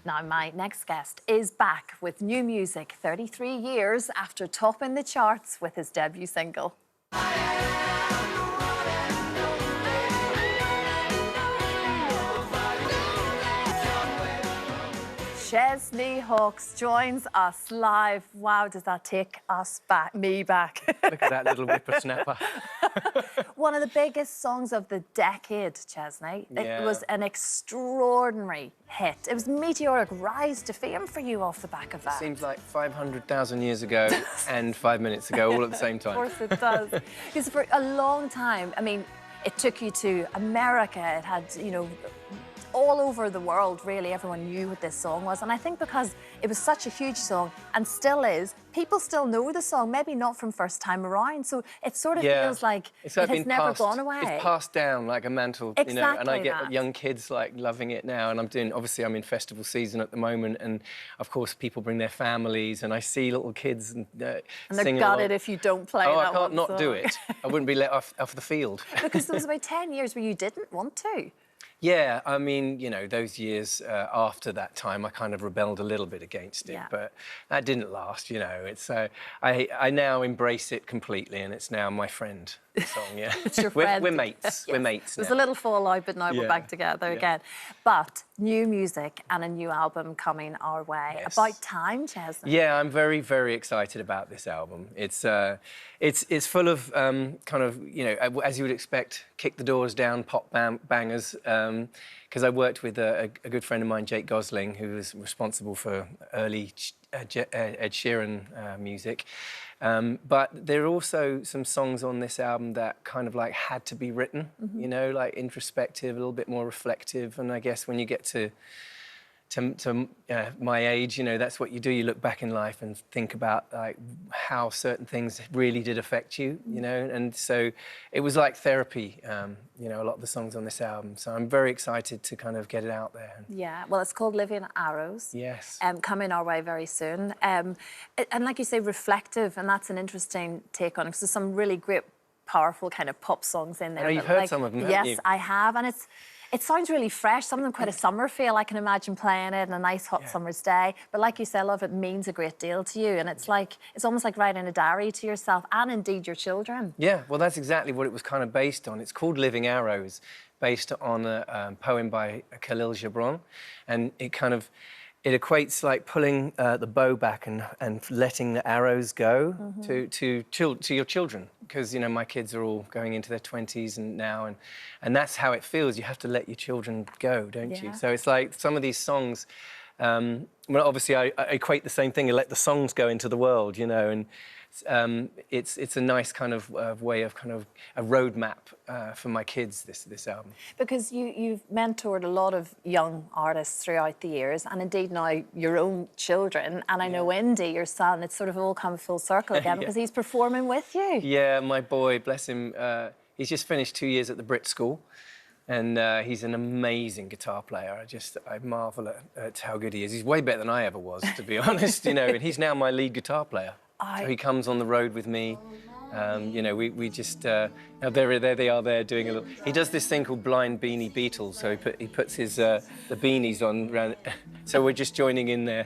Now, my next guest is back with new music 33 years after topping the charts with his debut single. Chesney Hawkes joins us live. Wow, does that take us back, me back? Look at that little whippersnapper. One of the biggest songs of the decade, Chesney. Yeah. It was an extraordinary hit. It was a meteoric rise to fame for you off the back of that. Seems like 500,000 years ago and 5 minutes ago, all at the same time. Of course it does. Because for a long time, I mean, it took you to America. It had, you know, all over the world, really, everyone knew what this song was. And I think because it was such a huge song, and still is, people still know the song, maybe not from first time around. So it sort of feels like it has never gone away. It's passed down like a mantle, exactly, you know, and I get that. young kids like loving it now. And obviously I'm in festival season at the moment, and of course people bring their families, and I see little kids and they're singing gutted along. if you don't play that that I can't one not song. do it. I wouldn't be let off the field. Because there was about 10 years where you didn't want to. Yeah, I mean, you know, those years after that time, I kind of rebelled a little bit against it, but that didn't last, you know. It's I now embrace it completely, and it's now my friend song, yeah. It's your friend. We're mates. Yes. We're mates now. There's a little fallout, but now we're back together again. But new music and a new album coming our way. Yes. About time, Chesney. Yeah, I'm very, very excited about this album. It's full of kind of, you know, as you would expect, kick the doors down, pop bangers. Because I worked with a good friend of mine, Jake Gosling, who was responsible for early Ed Sheeran music. But there are also some songs on this album that kind of like had to be written, you know, like introspective, a little bit more reflective. And I guess when you get to my age, you know, that's what you do. You look back in life and think about like how certain things really did affect you, you know. And so it was like therapy, you know, a lot of the songs on this album. So I'm very excited to kind of get it out there. Yeah, well, it's called Living Arrows. Yes. Coming our way very soon. And like you say, reflective, and that's an interesting take on it, because there's some really great, powerful kind of pop songs in there. I know you've heard some of them, haven't you? Yes, I have, and it sounds really fresh, some of them quite a summer feel. I can imagine playing it on a nice hot summer's day. But like you say, a lot of it means a great deal to you. And it's like, it's almost like writing a diary to yourself and indeed your children. Yeah, well, that's exactly what it was kind of based on. It's called Living Arrows, based on a poem by Khalil Gibran. And it kind of, it equates like pulling the bow back and letting the arrows go to your children. Because, you know, my kids are all going into their 20s and that's how it feels. You have to let your children go, don't you? So it's like some of these songs, well, obviously I equate the same thing and let the songs go into the world, you know, and it's a nice kind of way of kind of a roadmap for my kids, this album. Because you've mentored a lot of young artists throughout the years, and indeed now your own children, and I know Indy, your son, it's sort of all come full circle again because he's performing with you. Yeah, my boy, bless him, he's just finished 2 years at the Brit School. And he's an amazing guitar player. I marvel at how good he is. He's way better than I ever was, to be honest, you know, and he's now my lead guitar player. So he comes on the road with me. You know, we just, there they are there doing a little... He does this thing called Blind Beanie Beatles, so he puts his, the beanies on, around, so we're just joining in there,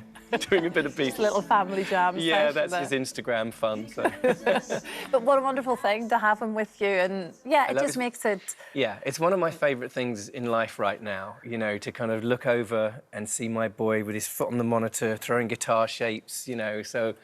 doing a bit of Beatles. Just a little family jam. Yeah, that's his Instagram fun, so... But what a wonderful thing to have him with you, and yeah, it just makes it... Yeah, it's one of my favourite things in life right now, you know, to kind of look over and see my boy with his foot on the monitor, throwing guitar shapes, you know, so...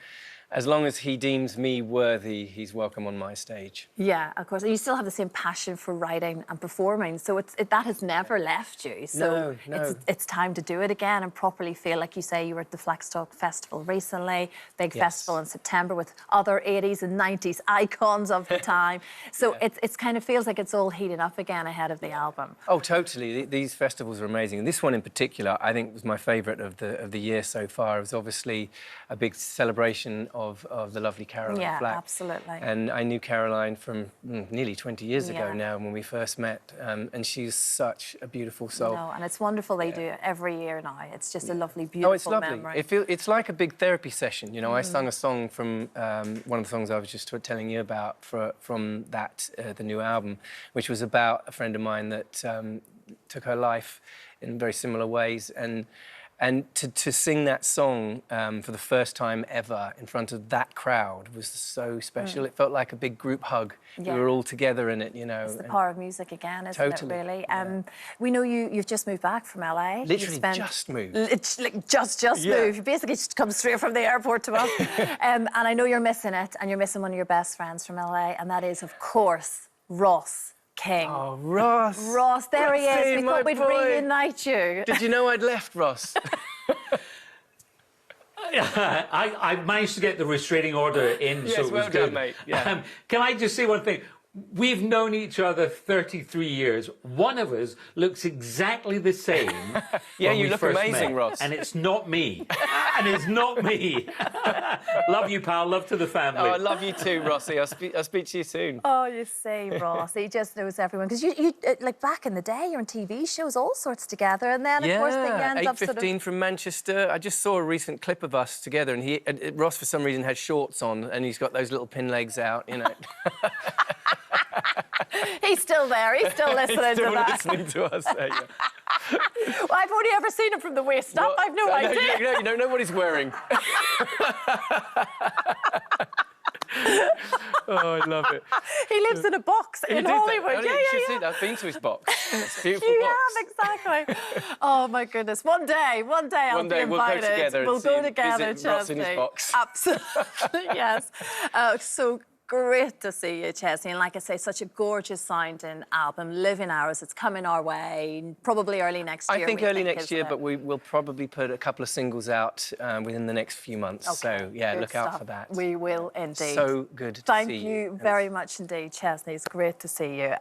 As long as he deems me worthy, he's welcome on my stage. Yeah, of course. And you still have the same passion for writing and performing, so that has never left you. So no. It's time to do it again and properly feel, like you say, you were at the Flagstock Festival recently, big festival in September with other 80s and 90s icons of the time. So it's kind of feels like it's all heating up again ahead of the album. Oh, totally. These festivals are amazing. And this one in particular, I think, was my favourite of the year so far. It was obviously a big celebration of the lovely Caroline Flack. Yeah, absolutely. And I knew Caroline from nearly 20 years ago now when we first met, and she's such a beautiful soul. No, and it's wonderful they do it every year now. It's just a lovely, beautiful memory. It's like a big therapy session, you know. I sung a song from one of the songs I was just telling you about from the new album, which was about a friend of mine that took her life in very similar ways, and And to sing that song for the first time ever in front of that crowd was so special. It felt like a big group hug. Yeah. We were all together in it, you know. It's the power of music again, isn't Totally, it, really? yeah. We know you've just moved back from LA. Literally just moved. Like just Yeah. moved. You basically just come straight from the airport to us. And I know you're missing it, and you're missing one of your best friends from LA, and that is, of course, Ross King. Oh, Ross. Ross, there he is. Rossy, We my thought we'd boy. reunite you. Did you know I'd left, Ross? I managed to get the restraining order in, Yes, so it was well good. done, mate. Yeah. Can I just say one thing? We've known each other 33 years. One of us looks exactly the same. Yeah, when you we look first amazing, met. Ross. And it's not me. And it's not me. Love you, pal. Love to the family. Oh, I love you too, Rossi. I'll speak to you soon. Oh, you say, Ross. He just knows everyone. Because you like, back in the day, you're on TV shows, all sorts together. And then, of course, they end up sort of... 8:15 from Manchester. I just saw a recent clip of us together, and Ross, for some reason, had shorts on, and he's got those little pin legs out, you know. He's still there. He's still listening He's still to that. listening to us. Yeah. Well, I've only ever seen him from the waist up. I've no idea. You don't know what he's wearing. Oh, I love it. He lives in a box in Hollywood. You should see that. I've been to his box. It's a beautiful You box. have, exactly. Oh, my goodness. One day I'll be invited. We'll go together. We'll and go see, together, visit Ross in his Chesney. box. Absolutely, yes. So great to see you, Chesney. And like I say, such a gorgeous sounding album, Living Hours. It's coming our way, probably early next year. I think early next year, isn't it? but we will probably put a couple of singles out within the next few months. Okay, So, yeah, good look out stuff. for that. We will indeed. So good to Thank see you very much indeed, Chesney. It's great to see you.